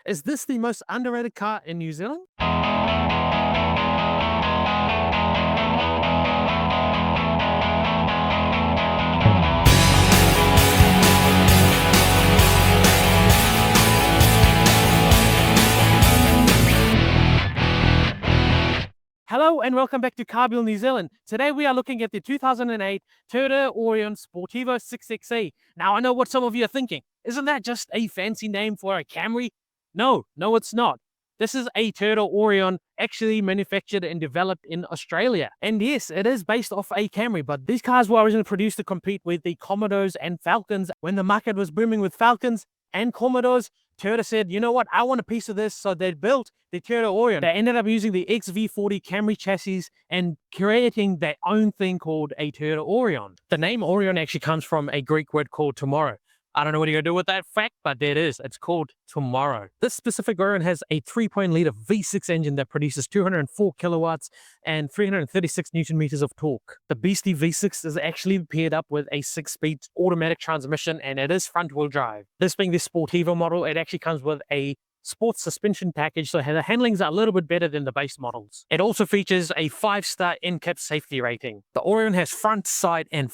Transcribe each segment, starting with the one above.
Is this the most underrated car in New Zealand? Hello and welcome back to Carbuild New Zealand. Today we are looking at the 2008 Toyota Aurion Sportivo 6XE. Now I know what some of you are thinking. Isn't that just a fancy name for a Camry? No, it's not. This is a Toyota Aurion actually manufactured and developed in Australia. And yes, it is based off a Camry, but these cars were originally produced to compete with the Commodores and Falcons. When the market was booming with Falcons and Commodores, Toyota said, you know what, I want a piece of this. So they built the Toyota Aurion. They ended up using the XV40 Camry chassis and creating their own thing called a Toyota Aurion. The name Aurion actually comes from a Greek word called tomorrow. I don't know what you're going to do with that fact, but there it is. It's called tomorrow. This specific Aurion has a 3.0-liter V6 engine that produces 204 kilowatts and 336 Newton meters of torque. The beastie V6 is actually paired up with a 6-speed automatic transmission, and it is front-wheel drive. This being the Sportivo model, it actually comes with a sports suspension package, so the handlings are a little bit better than the base models. It also features a 5-star NCAP safety rating. The Aurion has front, side, and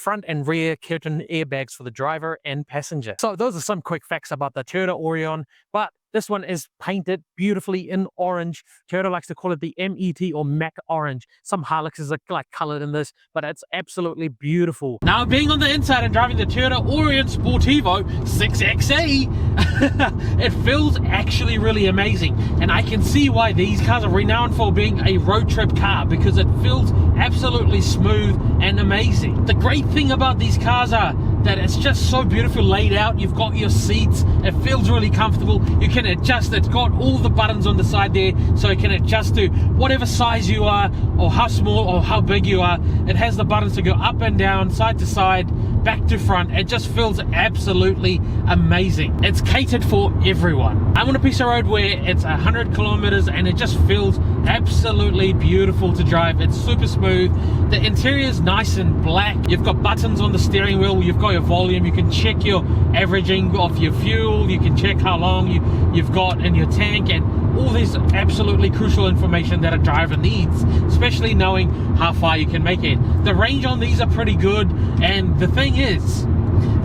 rear curtain airbags for the driver and passenger. So those are some quick facts about the Toyota Aurion, but this one is painted beautifully in orange. Toyota likes to call it the MET or MAC orange. Some Hiluxes are like colored in this, but it's absolutely beautiful. Now, being on the inside and driving the Toyota Aurion Sportivo 6XE, it feels actually really amazing. And I can see why these cars are renowned for being a road trip car, because it feels absolutely smooth and amazing. The great thing about these cars are that it's just so beautiful laid out. You've got your seats, it feels really comfortable. You can adjust, it's got all the buttons on the side there, so it can adjust to whatever size you are, or how small or how big you are. It has the buttons to go up and down, side to side, back to front. It just feels absolutely amazing. It's catered for everyone. I'm on a piece of road where it's 100 kilometers and it just feels absolutely beautiful to drive. It's super smooth. The interior is nice and black. You've got buttons on the steering wheel. You've got your volume. You can check your averaging of your fuel. You can check how long you've got in your tank, and all this absolutely crucial information that a driver needs, especially knowing how far you can make it. The range on these are pretty good, and the thing is,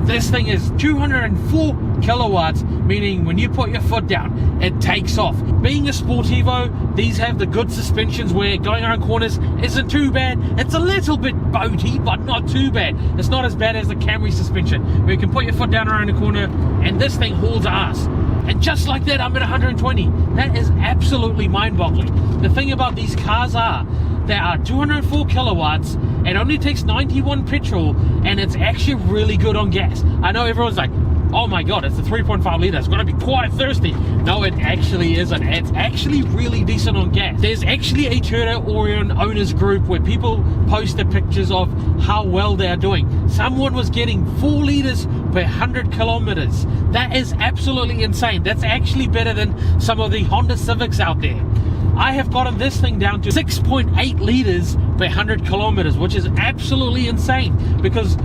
this thing is 204 kilowatts, meaning when you put your foot down, it takes off. Being a Sportivo, these have the good suspensions where going around corners isn't too bad. It's a little bit boaty, but not too bad. It's not as bad as the Camry suspension, where you can put your foot down around the corner and this thing hauls ass. And just like that, I'm at 120. That is absolutely mind-boggling. The thing about these cars are, they are 204 kilowatts, it only takes 91 petrol, and it's actually really good on gas. I know everyone's like, oh my god, it's a 3.5 litre, it's going to be quite thirsty. No, it actually isn't. It's actually really decent on gas. There's actually a Toyota Aurion owners group where people posted pictures of how well they are doing. Someone was getting 4 litres per 100 kilometers. That is absolutely insane. That's actually better than some of the Honda Civics out there. I have gotten this thing down to 6.8 litres per 100 kilometers, which is absolutely insane, because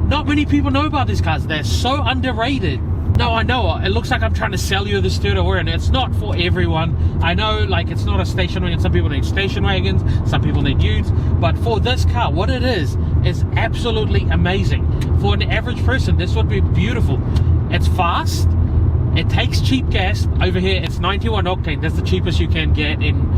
not many people know about these cars. They're so underrated. No, I know, it looks like I'm trying to sell you this Toyota Aurion. It's not for everyone. I know, like, it's not a station wagon. Some people need station wagons, some people need utes. But for this car, what it is absolutely amazing. For an average person, this would be beautiful. It's fast. It takes cheap gas. Over here, it's 91 octane. That's the cheapest you can get in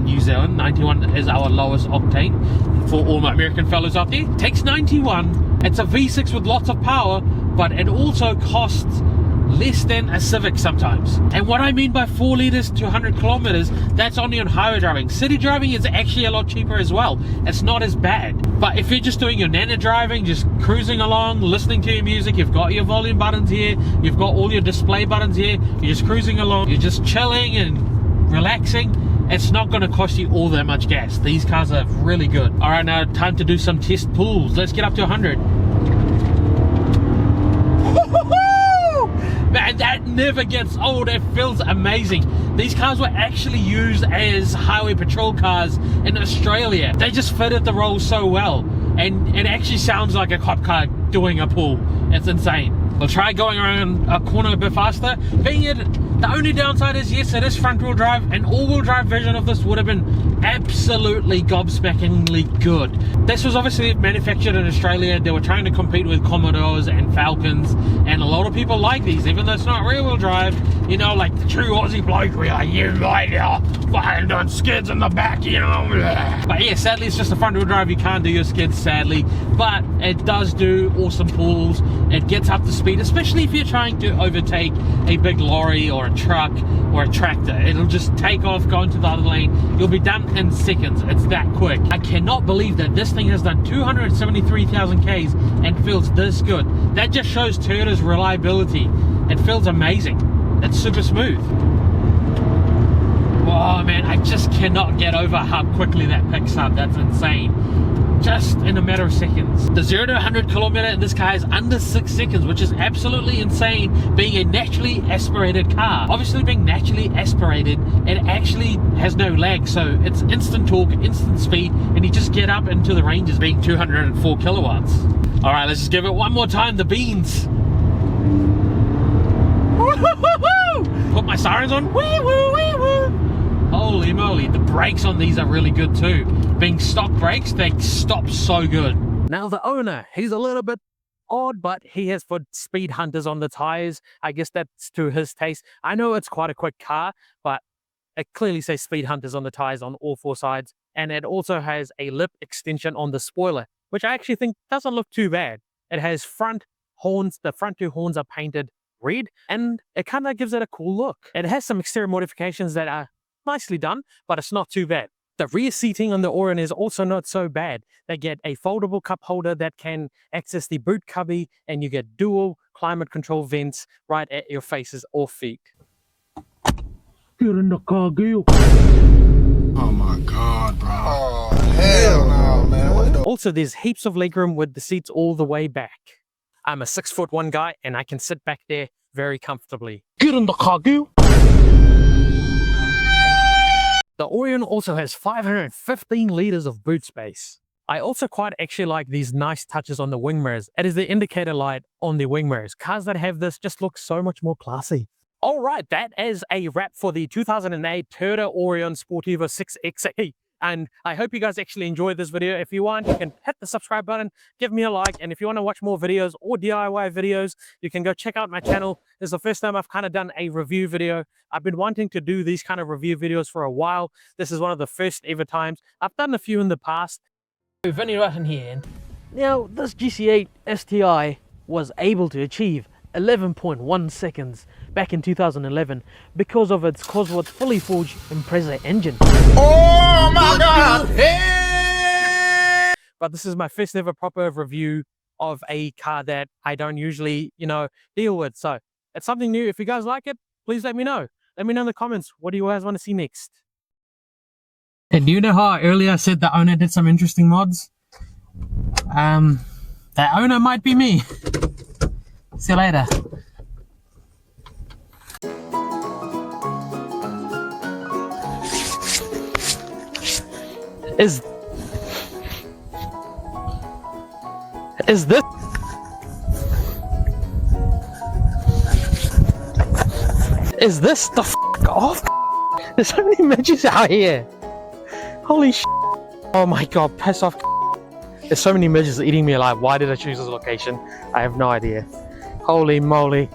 New Zealand. 91 is our lowest octane for all my American fellows out there. It takes 91. It's a V6 with lots of power, but it also costs less than a Civic sometimes. And what I mean by 4 litres to 100 kilometers, that's only on highway driving. City driving is actually a lot cheaper as well. It's not as bad. But if you're just doing your nana driving, just cruising along, listening to your music, you've got your volume buttons here, you've got all your display buttons here, you're just cruising along, you're just chilling and relaxing, it's not going to cost you all that much gas. These cars are really good. All right, now time to do some test pulls. Let's get up to 100. Man, that never gets old. It feels amazing. These cars were actually used as highway patrol cars in Australia. They just fitted the role so well, and it actually sounds like a cop car doing a pull. It's insane. We'll try going around a corner a bit faster. The only downside is, yes, it is front wheel drive, and all-wheel drive version of this would have been absolutely gobsmackingly good. This was obviously manufactured in Australia. They were trying to compete with Commodores and Falcons, and a lot of people like these, even though it's not rear-wheel drive. You know, like the true Aussie bloke, we are, you like, fucking doing skids in the back, you know. But yeah, sadly it's just a front wheel drive. You can't do your skids, sadly, but it does do awesome pulls. It gets up to speed, especially if you're trying to overtake a big lorry or a truck or a tractor. It'll just take off, go into the other lane. You'll be done in seconds. It's that quick. I cannot believe that this thing has done 273,000 Ks and feels this good. That just shows Toyota's reliability. It feels amazing. It's super smooth. Oh man, I just cannot get over how quickly that picks up. That's insane. Just in a matter of seconds. The 0 to 100 kilometer in this car is under 6 seconds, which is absolutely insane, being a naturally aspirated car. Obviously, being naturally aspirated, it actually has no lag, so it's instant torque, instant speed, and you just get up into the ranges being 204 kilowatts. All right, let's just give it one more time. The beans. Put my sirens on. Wee woo, wee woo. Holy moly, the brakes on these are really good too. Being stock brakes, they stop so good. Now the owner, he's a little bit odd, but he has put speed hunters on the tires. I guess that's to his taste. I know it's quite a quick car, but it clearly says speed hunters on the tires on all 4 sides. And it also has a lip extension on the spoiler, which I actually think doesn't look too bad. It has front horns. The front 2 horns are painted red, and it kind of gives it a cool look. It has some exterior modifications that are nicely done, but it's not too bad. The rear seating on the Aurion is also not so bad. They get a foldable cup holder that can access the boot cubby, and you get dual climate control vents right at your faces or feet. Get in the car, Gil. Oh my god, bro. Oh, hell no, man. Also, there's heaps of legroom with the seats all the way back. I'm a 6'1" guy, and I can sit back there very comfortably. Get in the car, Gil. The Aurion also has 515 liters of boot space. I also quite actually like these nice touches on the wing mirrors. It is the indicator light on the wing mirrors. Cars that have this just look so much more classy. Alright, that is a wrap for the 2008 Toyota Aurion Sportivo 6XE. And I hope you guys actually enjoyed this video. If you want, you can hit the subscribe button, give me a like, and if you want to watch more videos or DIY videos, you can go check out my channel. This is the first time I've kind of done a review video. I've been wanting to do these kind of review videos for a while. This is one of the first ever times. I've done a few in the past. Vinny right in here. Now, this GC8 STI was able to achieve 11.1 seconds back in 2011 because of its Cosworth fully forged Impreza engine. Oh my god! Hey! But this is my first ever proper review of a car that I don't usually, deal with. So it's something new. If you guys like it, please let me know. Let me know in the comments. What do you guys want to see next? And do you know how earlier I said the owner did some interesting mods? That owner might be me. See you later. Is this the f off? There's so many midgets out here. Holy sh! Oh my god, piss off. There's so many midgets eating me alive. Why did I choose this location? I have no idea. Holy moly.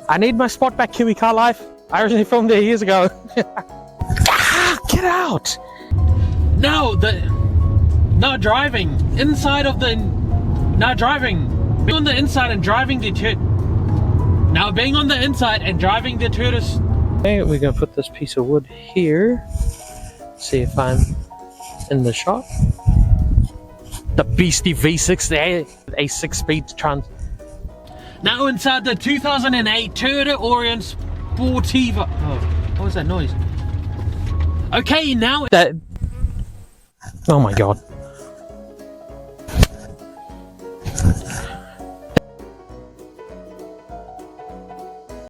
I need my spot back, Kiwi Car Life. I originally filmed there years ago. Get out! No, not driving. Inside of the... Not driving. Being on the inside and driving the... Now being on the inside and driving the tortoise. Okay, we're going to put this piece of wood here. See if I'm in the shot. The beastie V6 there. A 6-speed trans... Now inside the 2008 Toyota Aurion Sportivo. Oh, what was that noise? Okay, now that. Oh my god.